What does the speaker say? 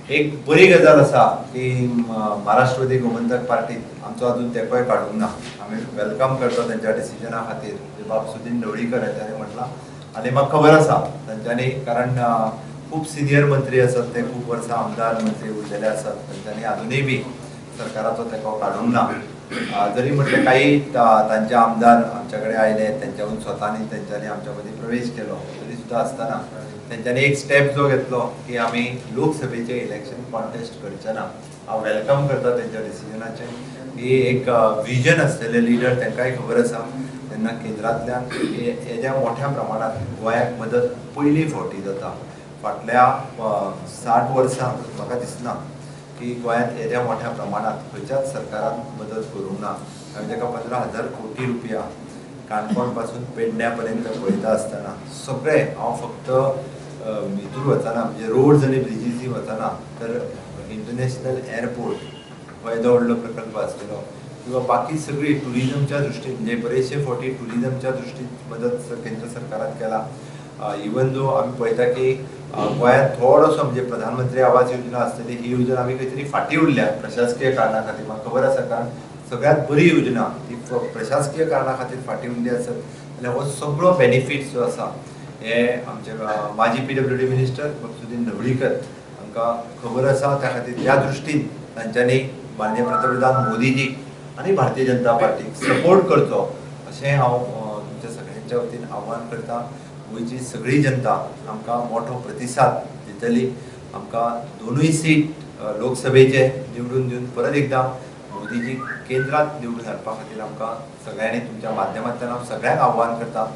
एक बरी गजाल आसा की महाराष्ट्रवादी गोमंतक पार्टीत आमचो अजून तेंकोय काडूंक ना। आमी वेलकम करता त्यांच्या डिसिजना खातीर जे बाब सुदीन ढवळीकर ताणें म्हटलां आनी म्हाका खबर आसा तांच्यांनी, कारण खूब सिनियर मंत्री आसात ते, खूब वर्सां आमदार मंत्री उरलेले आसात, तांच्यांनी अजुनूय बी सरकाराचो तेंको काडूंक ना। जरी म्हटलें काही तांचे आमदार आमच्या कडेन आयले, तेंच्याहून स्वतांनी तेंच्यांनी आमच्या मदीं प्रवेश केलो, तरी सुद्दां आसतना तेंच्यांनी एक स्टेप जो घेतलो की आमी लोकसभेचे इलेक्शन कॉन्टेस्ट करचे ना। हांव वेलकम करता तेंच्या डिसिजनाचें। ही एक विजन आसलेले लिडर, तांकांय खबर आसा तेन्ना केंद्रांतल्यान हेज्या मोठ्या प्रमाणात गोंयाक मदत पयली फावटी जाता। फाटल्या 60 वर्सां म्हाका दिसना की गोंयांत हेज्या मोठ्या प्रमाणात खंयच्याच सरकारान मदत करूंक ना। हांवें ताका 15,000 कोटी रुपया काणकोण पासून पेडण्या पर्यंत पळयता आसतना सगळे, हांव फक्त हितूर वचना म्हणजे रोड्स आनी ब्रिजीसी वचना तर इंटरनॅशनल एअरपोर्ट हो येदो व्हडलो प्रकल्प आसलेलो किंवा बाकी सगळी टुरिजमच्या दृश्टीन म्हणजे बरेचशे फावटी टुरिजमच्या दृश्टीन मदत केंद्र सरकारान केला। इवन दो आमी पळयता की गोंयांत थोडोसो म्हणजे प्रधानमंत्री आवास योजना आसतली, ही योजना आमी खंय तरी फाटीं उरल्या प्रशासकीय कारणा खातीर। म्हाका खबर आसा, कारण सगळ्यात बरी योजना ती प्रशासकीय कारणा खातीर फाटीं उरली आसत जाल्यार हो सगळो बेनिफिट जो आसा हे आमचे माजी PWD मिनिस्टर सुदीन ढवळीकर हांकां खबर आसा, त्या खातीर त्या दृश्टीन तांच्यांनी माननीय पंतप्रधान मोदीजीक आनी भारतीय जनता पार्टीक सपोर्ट करचो अशें हांव तुमच्या सगळ्यांच्या वतीन आव्हान करता। गोंयची सगळी जनता आमकां मोठो प्रतिसाद दितली, आमकां दोनूय सीट लोकसभेचे निवडून दिवन परत एकदां मोदीजी केंद्रांत निवडून हाडपा खातीर आमकां सगळ्यांनी तुमच्या माध्यमांतल्यान हांव सगळ्यांक आव्हान करता।